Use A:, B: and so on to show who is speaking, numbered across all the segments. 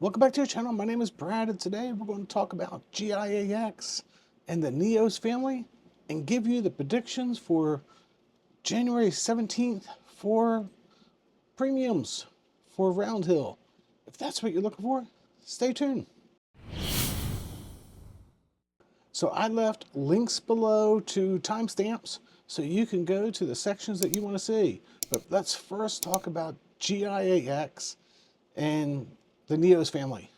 A: Welcome back to our channel. My name is Brad, and today we're going to talk about GIAX and the NEOS family and give you the predictions for January 17th for premiums for Roundhill. If that's what you're looking for, stay tuned. So I left links below to timestamps so you can go to the sections that you want to see. But let's first talk about GIAX and the NEOS family.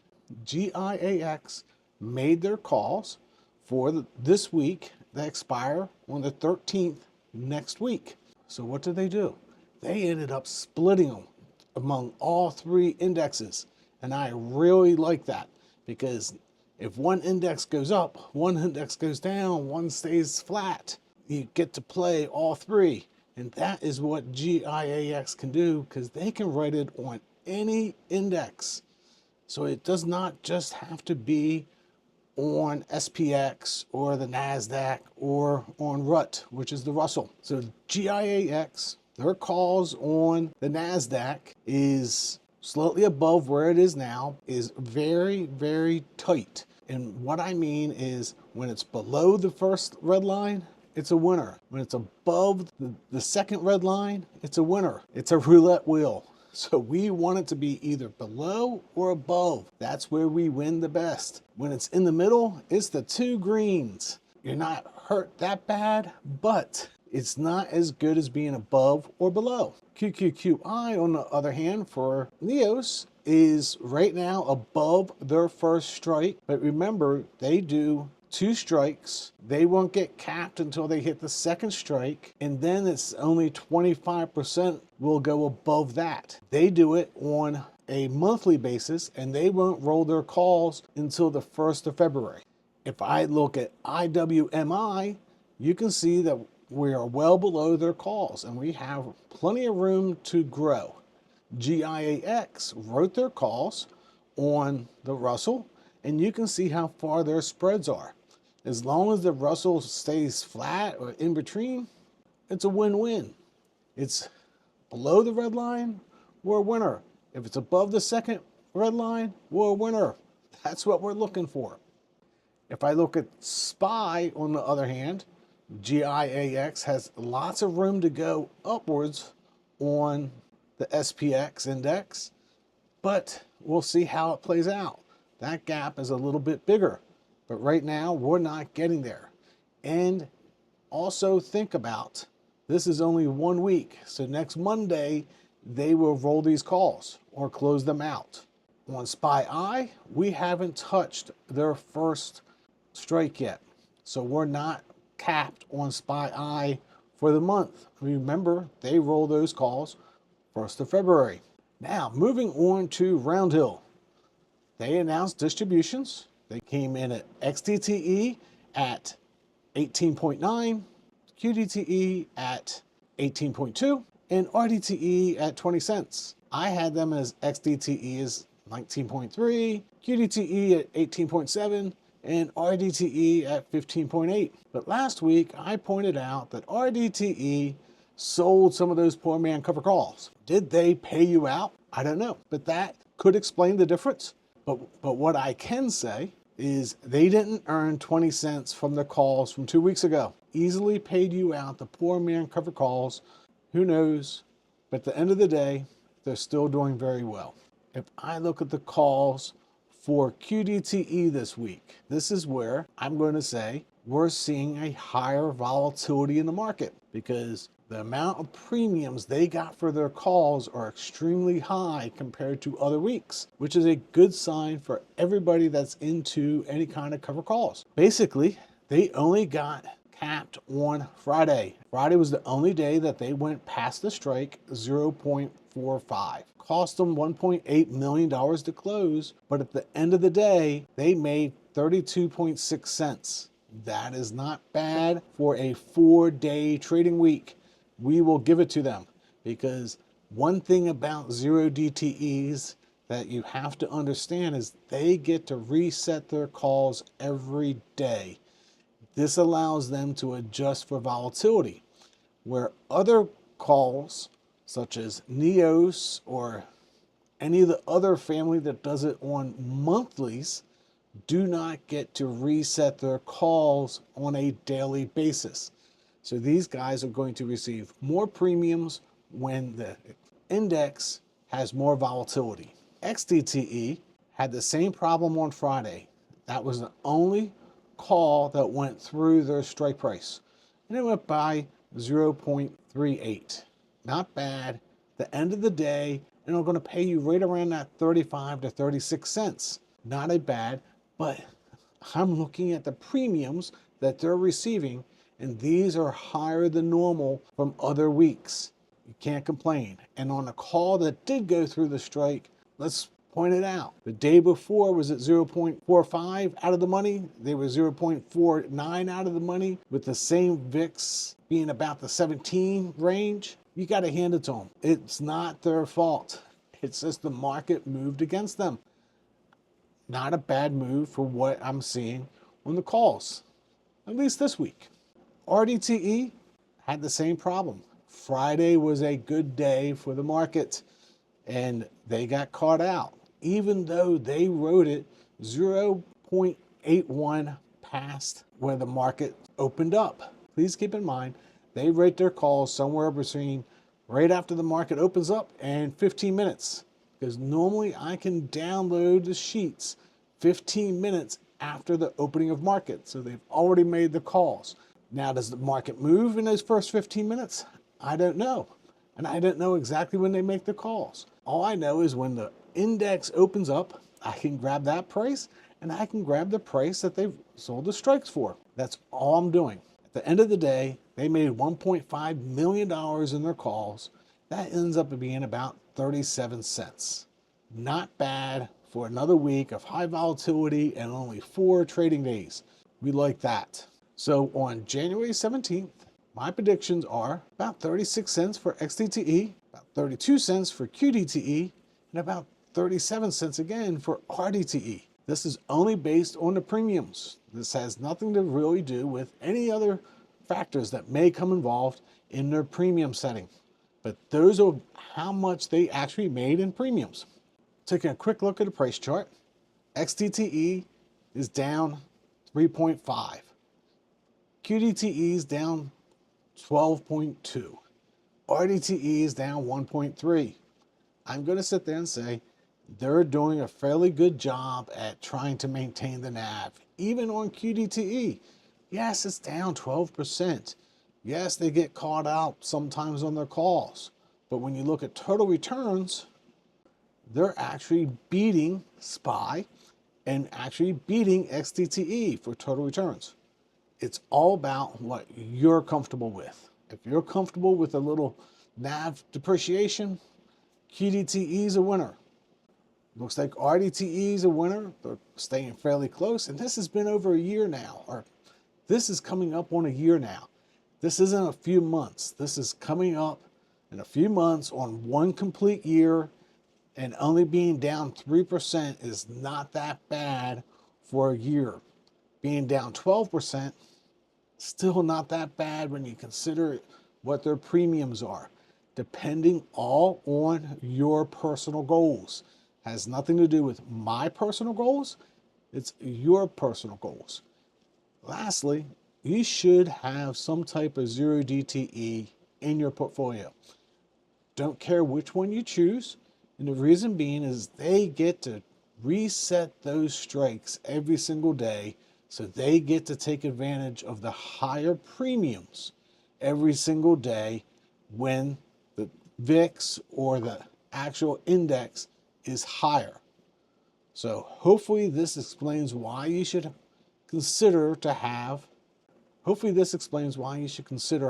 A: GIAX made their calls for this week that expire on the 13th next week. So what did they do? They ended up splitting them among all three indexes. And I really like that because if one index goes up, one index goes down, one stays flat, you get to play all three. And that is what GIAX can do because they can write it on any index. So it does not just have to be on SPX or the NASDAQ or on RUT, which is the Russell. So GIAX, their calls on the NASDAQ is slightly above where it is now, is very, very tight. And what I mean is when it's below the first red line, it's a winner. When it's above the second red line, it's a winner. It's a roulette wheel. So we want it to be either below or above. That's where we win the best. When it's in the middle, it's the two greens. You're not hurt that bad, but it's not as good as being above or below. QQQI, on the other hand, for NEOS, is right now above their first strike. But remember, they do two strikes. They won't get capped until they hit the second strike, and then it's only 25% will go above that. They do it on a monthly basis, and they won't roll their calls until the 1st of February. If I look at IWMI, you can see that we are well below their calls, and we have plenty of room to grow. GIAX wrote their calls on the Russell, and you can see how far their spreads are. As long as the Russell stays flat or in between, it's a win-win. It's below the red line, we're a winner. If it's above the second red line, we're a winner. That's what we're looking for. If I look at SPY, on the other hand, GIAX has lots of room to go upwards on the SPX index, but we'll see how it plays out. That gap is a little bit bigger, but right now we're not getting there. And also think about, this is only 1 week. So next Monday, they will roll these calls or close them out. On SPY, we haven't touched their first strike yet. So we're not capped on SPY for the month. Remember, they roll those calls 1st of February. Now, moving on to Roundhill. They announced distributions. They came in at XDTE at 18.9, QDTE at 18.2, and RDTE at 20 cents. I had them as XDTE is 19.3, QDTE at 18.7, and RDTE at 15.8. But last week, I pointed out that RDTE sold some of those poor man cover calls. Did they pay you out? I don't know, but that could explain the difference. But what I can say is they didn't earn 20 cents from the calls from 2 weeks ago. Easily paid you out the poor man cover calls. Who knows? But at the end of the day, they're still doing very well. If I look at the calls for QDTE this week, this is where I'm going to say we're seeing a higher volatility in the market because the amount of premiums they got for their calls are extremely high compared to other weeks, which is a good sign for everybody that's into any kind of cover calls. Basically, they only got capped on Friday. Friday was the only day that they went past the strike, 0.45. Cost them $1.8 million to close, but at the end of the day, they made 32.6 cents. That is not bad for a 4-day trading week. We will give it to them because one thing about 0 DTEs that you have to understand is they get to reset their calls every day. This allows them to adjust for volatility, where other calls such as NEOS or Any of the other family that does it on monthlies do not get to reset their calls on a daily basis. So these guys are going to receive more premiums when the index has more volatility. XDTE had the same problem on Friday. That was the only call that went through their strike price, and it went by 0.38. Not bad. The end of the day, and they're going to pay you right around that 35 to 36 cents. Not a bad, but I'm looking at the premiums that they're receiving, and these are higher than normal from other weeks. You can't complain. And on a call that did go through the strike, let's point it out. The day before was at 0.45 out of the money. They were 0.49 out of the money, with the same VIX being about the 17 range. You got to hand it to them. It's not their fault. It's just the market moved against them. Not a bad move for what I'm seeing on the calls, at least this week. RDTE had the same problem. Friday was a good day for the market, and they got caught out, even though they wrote it 0.81 past where the market opened up. Please keep in mind, they rate their calls somewhere between right after the market opens up and 15 minutes. Because normally I can download the sheets 15 minutes after the opening of market. So they've already made the calls. Now, does the market move in those first 15 minutes? I don't know. And I don't know exactly when they make the calls. All I know is when the index opens up, I can grab that price and I can grab the price that they've sold the strikes for. That's all I'm doing. At the end of the day, they made $1.5 million in their calls. That ends up being about 37 cents. Not bad for another week of high volatility and only 4 trading days. We like that. So on January 17th, my predictions are about 36 cents for XDTE, about 32 cents for QDTE, and about 37 cents again for RDTE. This is only based on the premiums. This has nothing to really do with any other factors that may come involved in their premium setting. But those are how much they actually made in premiums. Taking a quick look at the price chart, XDTE is down 3.5. QDTE is down 12.2. RDTE is down 1.3. I'm going to sit there and say they're doing a fairly good job at trying to maintain the NAV. Even on QDTE, yes, it's down 12%. Yes, they get caught out sometimes on their calls. But when you look at total returns, they're actually beating SPY and actually beating XDTE for total returns. It's all about what you're comfortable with. If you're comfortable with a little NAV depreciation, QDTE is a winner. Looks like RDTE is a winner. They're staying fairly close. And this has been over a year now, or this is coming up on a year now. This isn't a few months. This is coming up in a few months on one complete year, and only being down 3% is not that bad for a year. Being down 12%, still not that bad when you consider what their premiums are. Depending all on your personal goals. Has nothing to do with my personal goals. It's your personal goals. Lastly, you should have some type of 0DTE in your portfolio. Don't care which one you choose. And the reason being is they get to reset those strikes every single day. So they get to take advantage of the higher premiums every single day when the VIX or the actual index is higher. So hopefully this explains why you should consider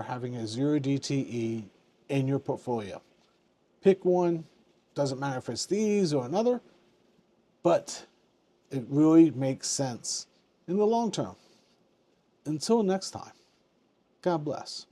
A: having a 0DTE in your portfolio. Pick one, doesn't matter if it's these or another, but it really makes sense in the long term. Until next time, God bless.